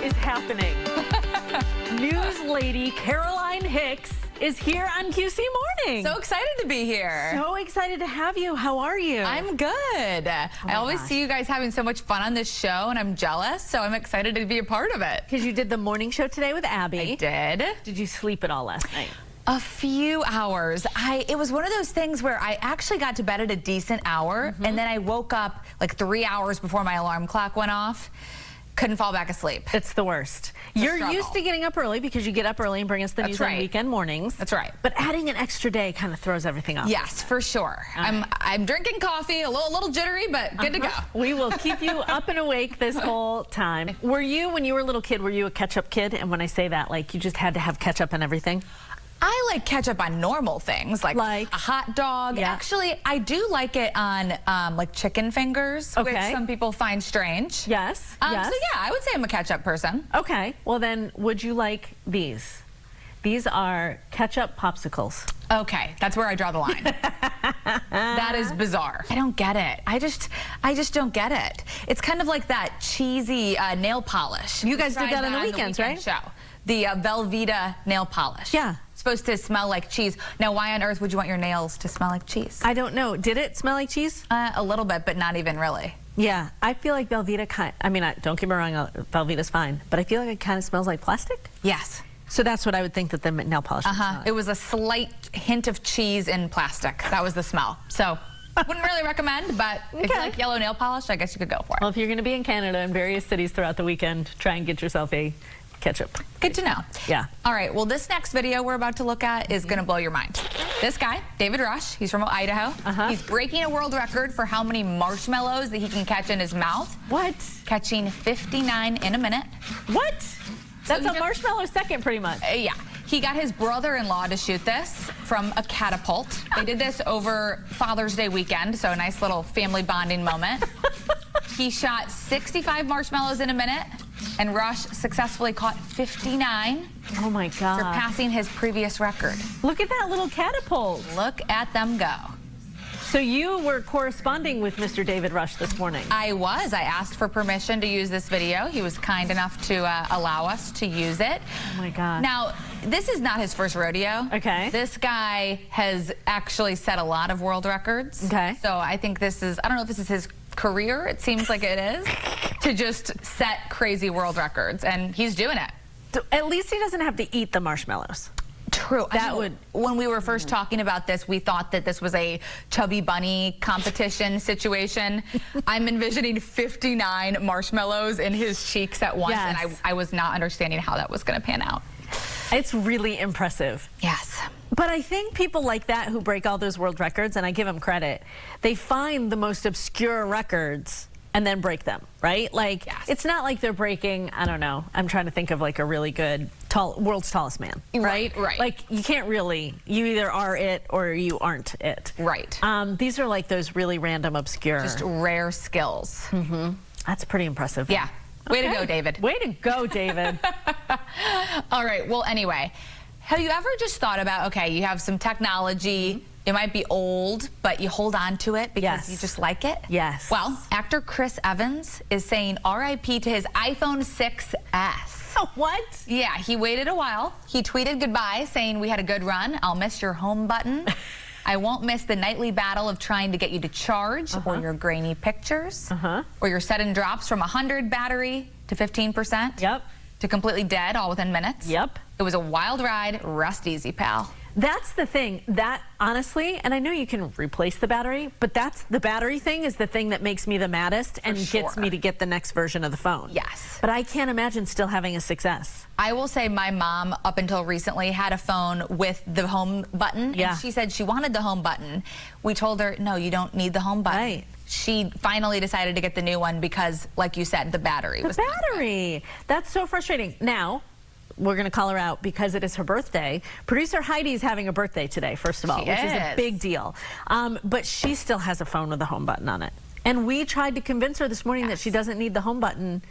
is happening? News lady Caroline Hicks is here on QC Morning. So excited to be here. So excited to have you. How are you? I'm good. I always see you guys having so much fun on this show, and I'm jealous, so I'm excited to be a part of it. Because you did the morning show today with Abby. I did. Did you sleep at all last night? A few hours. It was one of those things where I actually got to bed at a decent hour, and then I woke up like 3 hours before my alarm clock went off. Couldn't fall back asleep. It's the worst. You're used to getting up early because you get up early and bring us the news on weekend mornings. That's right. But adding an extra day kind of throws everything off. Yes, for sure. I'm drinking coffee, a little jittery, but good to go. We will keep you up and awake this whole time. Were you, when you were a little kid, were you a ketchup kid? And when I say that, like you just had to have ketchup and everything? I like ketchup on normal things, like a hot dog. Yeah. Actually, I do like it on like chicken fingers, which some people find strange. Yes. Yes. So yeah, I would say I'm a ketchup person. Okay. Well then, would you like these? These are ketchup popsicles. Okay, that's where I draw the line. That is bizarre. I don't get it. I just don't get it. It's kind of like that cheesy nail polish. You guys did that on the weekends, right? Show. The Velveeta nail polish. Yeah. Supposed to smell like cheese. Now, why on earth would you want your nails to smell like cheese? I don't know. Did it smell like cheese? A little bit, but not even really. Yeah, I feel like Velveeta don't get me wrong, Velveeta's fine, but I feel like it kind of smells like plastic. Yes. So that's what I would think that the nail polish would smell like. It was a slight hint of cheese in plastic. That was the smell. So, wouldn't really recommend, but if you like yellow nail polish, I guess you could go for it. Well, if you're going to be in Canada in various cities throughout the weekend, try and get yourself a ketchup. Good to know. Yeah. All right, well, this next video we're about to look at is going to blow your mind. This guy, David Rush, he's from Idaho. He's breaking a world record for how many marshmallows that he can catch in his mouth. What? Catching 59 in a minute. What? That's a marshmallow second, pretty much. Yeah. He got his brother-in-law to shoot this from a catapult. They did this over Father's Day weekend, so a nice little family bonding moment. He shot 65 marshmallows in a minute, and Rush successfully caught 59. Oh my God. Surpassing his previous record. Look at that little catapult. Look at them go. So you were corresponding with Mr. David Rush this morning. I was. I asked for permission to use this video. He was kind enough to allow us to use it. Oh my God. Now, this is not his first rodeo. Okay. This guy has actually set a lot of world records. Okay. So I think this is, I don't know if this is his career. It seems like it is. To just set crazy world records. And he's doing it. So at least he doesn't have to eat the marshmallows. True. When we were first talking about this, we thought that this was a Chubby Bunny competition situation. I'm envisioning 59 marshmallows in his cheeks at once, and I was not understanding how that was going to pan out. It's really impressive. Yes. But I think people like that who break all those world records, and I give them credit, they find the most obscure records and then break them, right? Like, it's not like they're breaking, I don't know, I'm trying to think of like a really good world's tallest man, right? Right. Like, you can't really, you either are it or you aren't it. Right. These are like those really random, obscure. Just rare skills. That's pretty impressive. Yeah. Way to go, David. Way to go, David. All right, well, anyway, have you ever just thought about, okay, you have some technology, it might be old, but you hold on to it because you just like it? Yes. Well, actor Chris Evans is saying RIP to his iPhone 6S. What? Yeah, he waited a while. He tweeted goodbye, saying, "We had a good run. I'll miss your home button. I won't miss the nightly battle of trying to get you to charge or your grainy pictures or your sudden drops from 100 battery to 15%. Yep. To completely dead all within minutes. Yep. It was a wild ride. Rest easy, pal." That's the thing. That, honestly, and I know you can replace the battery, but the battery thing is the thing that makes me the maddest and gets me to get the next version of the phone. Yes. But I can't imagine still having a 6S. I will say my mom, up until recently, had a phone with the home button. Yeah. And she said she wanted the home button. We told her, no, you don't need the home button. Right. She finally decided to get the new one because, like you said, the battery was not good. Battery. That's so frustrating. Now, we're going to call her out because it is her birthday. Producer Heidi's having a birthday today, first of all, which is a big deal. But she still has a phone with a home button on it. And we tried to convince her this morning that she doesn't need the home button,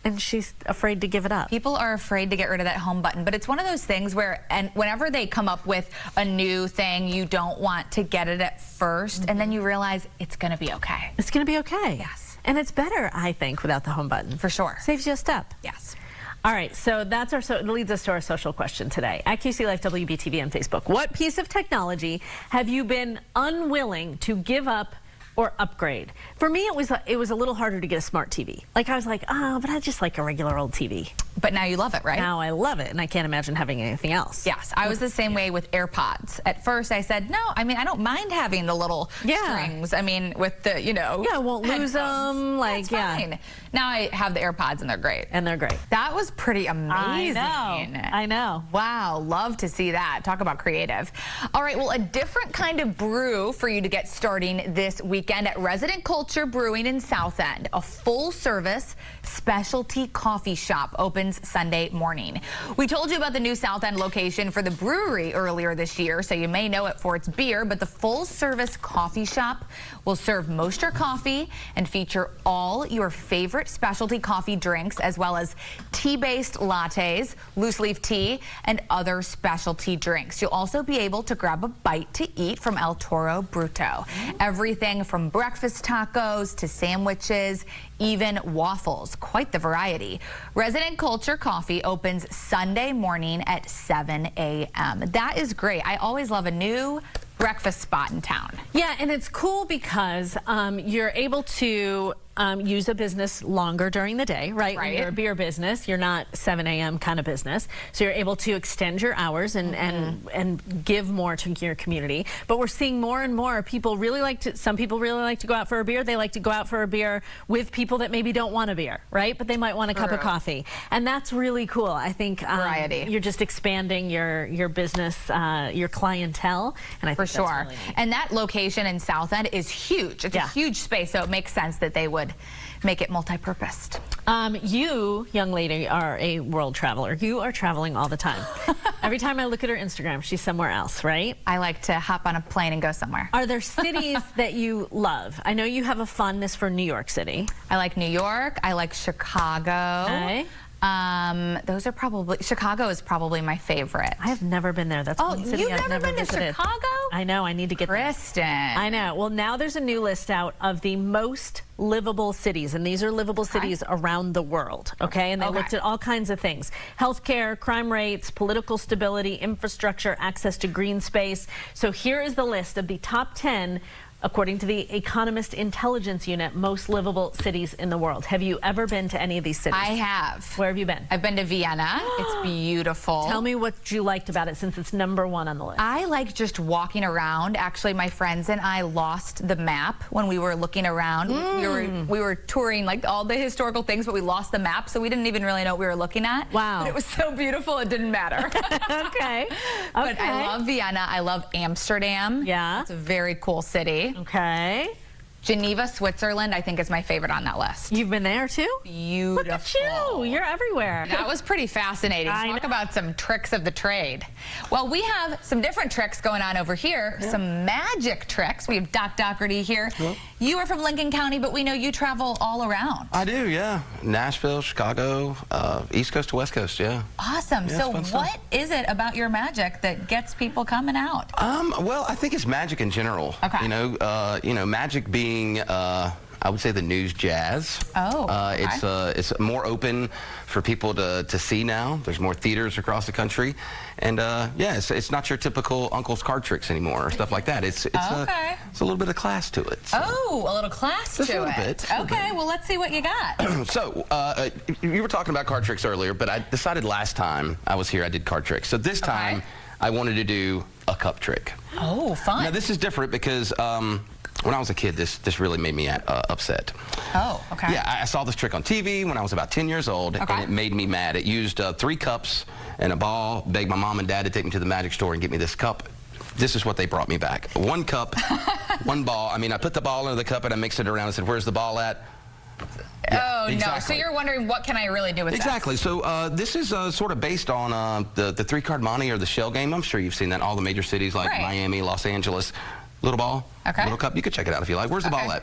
and she's afraid to give it up. People are afraid to get rid of that home button, but it's one of those things where, and whenever they come up with a new thing, you don't want to get it at first, and then you realize it's going to be okay. It's going to be okay. Yes. And it's better, I think, without the home button. For sure. Saves you a step. Yes. All right, so that's that leads us to our social question today. At QC Life WBTV on Facebook. What piece of technology have you been unwilling to give up or upgrade? For me, it was a little harder to get a smart TV. Like, I was like, oh, but I just like a regular old TV. But now you love it, right? Now I love it, and I can't imagine having anything else. Yes, I was the same way with AirPods. At first, I said, no, I mean, I don't mind having the little strings. I mean, with the, you know. Yeah, I won't lose them. Like, that's fine. Now I have the AirPods, and they're great. And they're great. That was pretty amazing. I know. Wow, love to see that. Talk about creative. All right, well, a different kind of brew for you to get starting this weekend at Resident Culture Brewing in South End. A full-service specialty coffee shop opens Sunday morning. We told you about the new South End location for the brewery earlier this year, so you may know it for its beer, but the full-service coffee shop will serve Mosher coffee and feature all your favorite specialty coffee drinks, as well as tea-based lattes, loose leaf tea, and other specialty drinks. You'll also be able to grab a bite to eat from El Toro Bruto. Everything from breakfast tacos to sandwiches, even waffles. Quite the variety. Resident Culture Coffee opens Sunday morning at 7 a.m. That is great. I always love a new breakfast spot in town. Yeah, and it's cool because you're able to use a business longer during the day, right? When you're a beer business, you're not 7 a.m. kind of business. So you're able to extend your hours and give more to your community. But we're seeing more and more people some people really like to go out for a beer. They like to go out for a beer with people that maybe don't want a beer, right? But they might want a cup of coffee. And that's really cool. I think variety. You're just expanding your business, your clientele. And I think that's really neat. And that location in South End is huge. It's a huge space, so it makes sense that they would make it multi-purposed. You, young lady, are a world traveler. You are traveling all the time. Every time I look at her Instagram, she's somewhere else, right? I like to hop on a plane and go somewhere. Are there cities that you love? I know you have a fondness for New York City. I like New York. I like Chicago. Okay. Those are probably, Chicago is probably my favorite. I have never been there. That's one city I've never been visited. to Chicago? I know, I need to get there. Kristen. I know. Well, now there's a new list out of the most livable cities, and these are livable cities around the world, okay? And they looked at all kinds of things. Healthcare, crime rates, political stability, infrastructure, access to green space. So here is the list of the top 10 according to the Economist Intelligence Unit, most livable cities in the world. Have you ever been to any of these cities? I have. Where have you been? I've been to Vienna. It's beautiful. Tell me what you liked about it, since it's #1 on the list. I like just walking around. Actually, my friends and I lost the map when we were looking around. We were touring like all the historical things, but we lost the map, so we didn't even really know what we were looking at. Wow. But it was so beautiful, it didn't matter. Okay. But I love Vienna. I love Amsterdam. Yeah. It's a very cool city. Okay. Geneva, Switzerland, I think is my favorite on that list. You've been there too? Beautiful. Look at you. You're everywhere. That was pretty fascinating. Talk about some tricks of the trade. Well, we have some different tricks going on over here. Yeah. Some magic tricks. We have Doc Doherty here. Hello. You are from Lincoln County, but we know you travel all around. I do, yeah. Nashville, Chicago, East Coast to West Coast, yeah. Awesome. Yeah, so what is it about your magic that gets people coming out? Well, I think it's magic in general. Okay. You know, magic being I would say the news jazz. Oh, okay. It's more open for people to see now. There's more theaters across the country, and yeah, it's not your typical uncle's card tricks anymore or stuff like that. It's a little bit of class to it. So. Oh, a little class to it. A little bit. Okay, well let's see what you got. So you were talking about card tricks earlier, but I decided last time I was here I did card tricks. So this time I wanted to do a cup trick. Oh, fun. Now this is different because when I was a kid, this really made me upset. Oh, okay. Yeah, I saw this trick on TV when I was about 10 years old, and it made me mad. It used 3 cups and a ball, begged my mom and dad to take me to the magic store and get me this cup. This is what they brought me back. 1 cup, 1 ball. I mean, I put the ball into the cup and I mixed it around and said, where's the ball at? Yeah, no, so you're wondering what can I really do with Exactly. this? So this is sort of based on the 3-card monte or the shell game. I'm sure you've seen that in all the major cities like Miami, Los Angeles. Little ball, little cup. You could check it out if you like. Where's the ball at?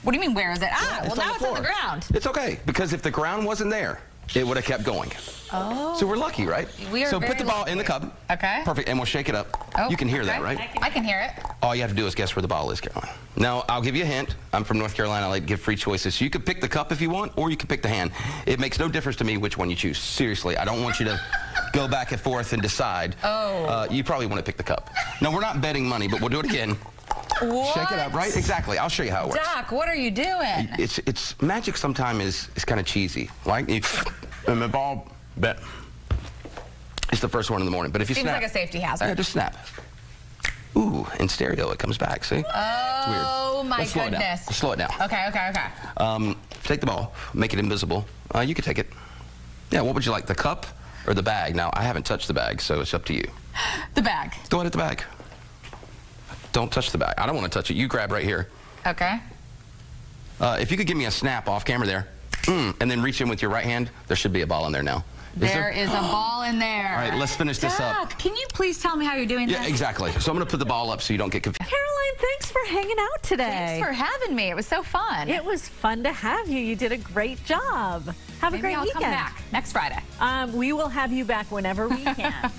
What do you mean, where is it? Ah, well, now it's on the ground. It's okay, because if the ground wasn't there, it would have kept going. Oh. So we're lucky, right? We are so very put the ball lucky. in the cup. Okay. Perfect, and we'll shake it up. Oh, you can hear okay. that, right? I can hear it. All you have to do is guess where the ball is, Caroline. Now, I'll give you a hint. I'm from North Carolina. I like to give free choices. So you could pick the cup if you want, or you can pick the hand. It makes no difference to me which one you choose. Seriously, I don't want you to go back and forth and decide. Oh. You probably want to pick the cup. No, we're not betting money, but we'll do it again. What? Shake it up, right? Exactly. I'll show you how it works. Doc, what are you doing? It's magic sometimes is kind of cheesy, right? And the ball, bet. It's the first one in the morning, but if you Seems snap, like a safety hazard. yeah, just snap. Ooh, in stereo, it comes back. See? Oh my Let's slow it down. goodness. Let's slow it down. Okay. Take the ball, make it invisible. You can take it. Yeah, what would you like, the cup or the bag? Now, I haven't touched the bag, so it's up to you. The bag. Go ahead at the bag. Don't touch the bag. I don't want to touch it. You grab right here. Okay. If you could give me a snap off camera there, and then reach in with your right hand, there should be a ball in there now. There is a ball in there. All right, let's finish this up. Doc, can you please tell me how you're doing Yeah, this? exactly. So I'm going to put the ball up so you don't get confused. Caroline, thanks for hanging out today. Thanks for having me. It was so fun. It was fun to have you. You did a great job. Have a Maybe great I'll weekend. come back next Friday. We will have you back whenever we can.